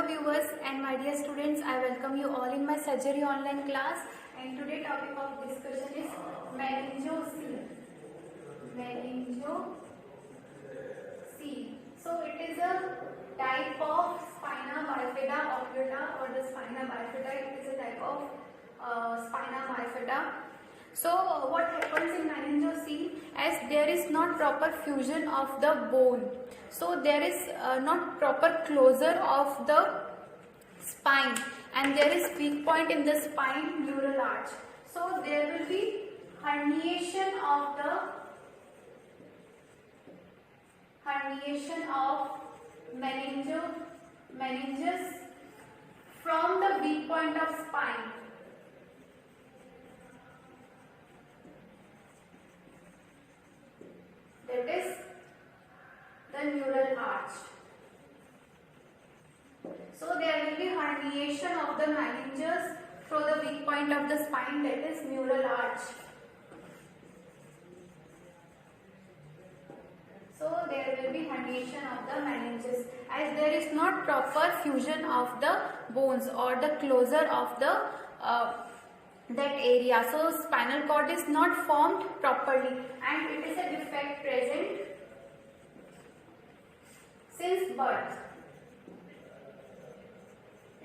viewers and my dear students, I welcome you all in my surgery online class, and today topic of discussion is meningocoele. Meningocoele. So it is a type of spina bifida occluta, or the spina bifida. It is a type of spina bifida. So what happens in meningocoele, as there is not proper fusion of the bone, so there is not proper closure of the spine, and there is weak point in the spine neural arch. So there will be herniation of meninges from the weak point of spine. That is the neural arch. So there will be herniation of the meninges through the weak point of the spine, that is neural arch. So there will be herniation of the meninges, as there is not proper fusion of the bones or the closure of the that area. So spinal cord is not formed properly, and it is a defect present since birth.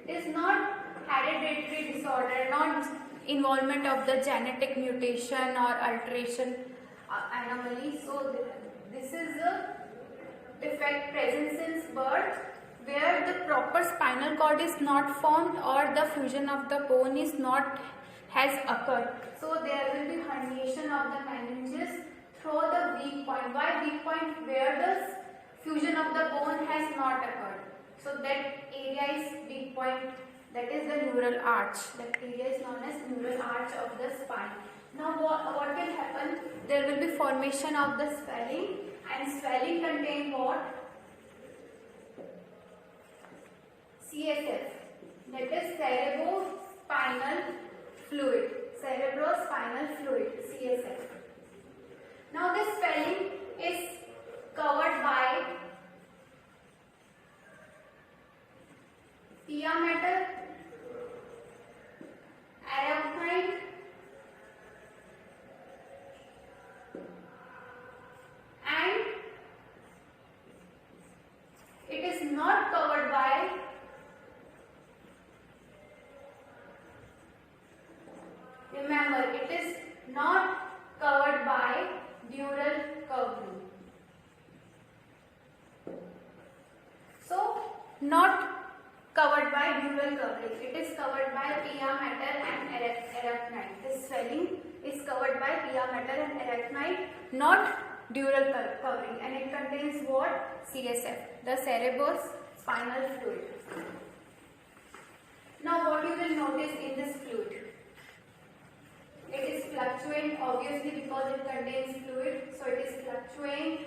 It is not hereditary disorder, not involvement of the genetic mutation or alteration anomaly. So this is a defect present since birth, where the proper spinal cord is not formed or the fusion of the bone is not has occurred. So there will be herniation of the meninges through the weak point. Why weak point? Where the fusion of the bone has not occurred. So that area is weak point, that is the neural arch. That area is known as neural arch of the spine. Now what will happen? There will be formation of the swelling, and swelling contain what? CSF, that is cerebrospinal fluid. Cerebrospinal fluid, CSF. Now this swelling is covered by pia mater, arachnoid, and it is not covered by dural covering. So not covered by dural covering. It is covered by pia mater and arachnoid. This swelling is covered by pia mater and arachnoid, not dural covering, and it contains what? CSF, the cerebrospinal fluid. Now what you will notice in this fluid? It is fluctuant, obviously, because it contains fluid, so it is fluctuant.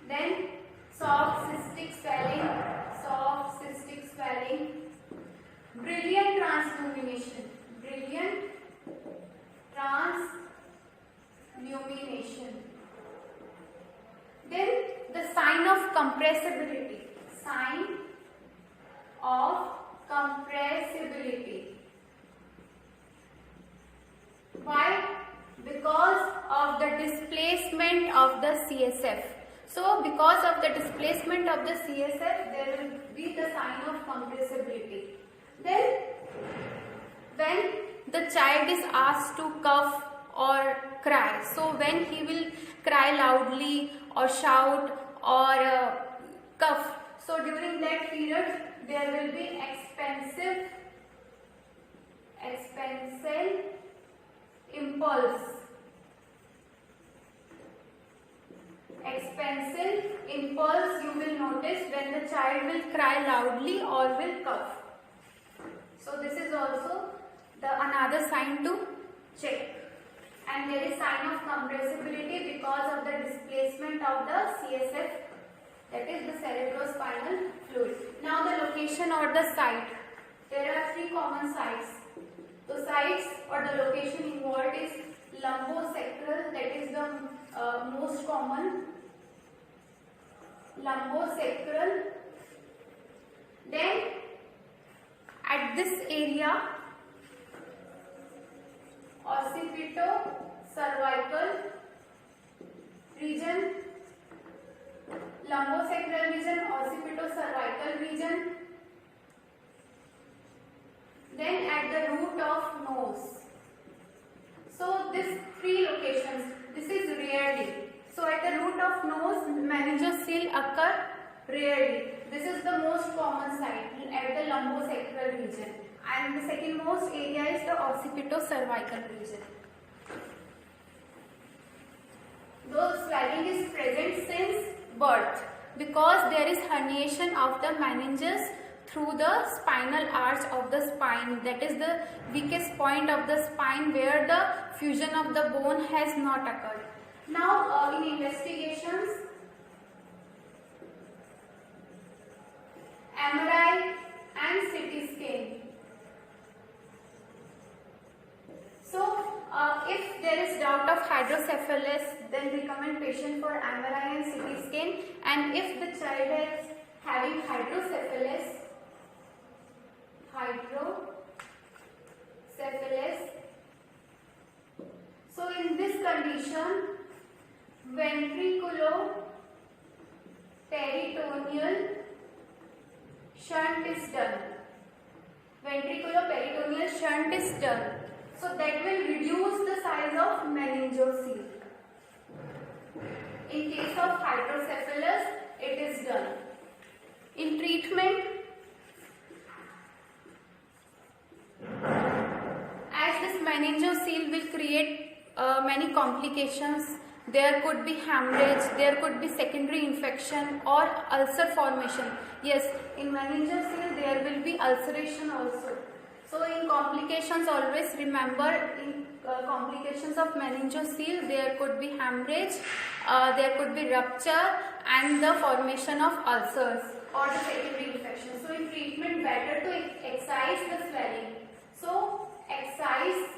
Then soft cystic swelling, brilliant translumination, Then the sign of compressibility, Why? Because of the displacement of the CSF. So because of the displacement of the CSF, there will be the sign of compressibility. Then when the child is asked to cough or cry, so when he will cry loudly or shout or cough, so during that period there will be expansive impulse. Expansive impulse you will notice when the child will cry loudly or will cough. So this is also another sign to check. And there is sign of compressibility because of the displacement of the CSF, that is the cerebrospinal fluid. Now the location or the site. There are three common sites. The sites or the location involved is lumbosacral, that is the most common. Lumbosacral, Then at this area, occipito-cervical region, lumbosacral region, occipito-cervical region. Then at the root of nose. So these three locations, this is rarely. So at the root of nose, meningocele occur rarely. This is the most common site at the lumbosacral region. And the second most area is the occipito-cervical region. Though swelling is present since birth because there is herniation of the meninges through the spinal arch of the spine, that is the weakest point of the spine where the fusion of the bone has not occurred. Now in investigations, MRI and CT scan. So if there is doubt of hydrocephalus, then recommend patient for MRI and CT scan. And if the child is having hydrocephalus, so in this condition, ventriculoperitoneal shunt is done. Ventriculoperitoneal shunt is done. So that will reduce the size of meningocele. In case of hydrocephalus, it is done. In treatment, as this meningocele will create many complications, there could be hemorrhage, there could be secondary infection or ulcer formation. Yes, in meningocele there will be ulceration also. So in complications, always remember, in complications of meningocele, there could be hemorrhage, there could be rupture and the formation of ulcers or the secondary infection. So in treatment, better to excise the swelling. So excise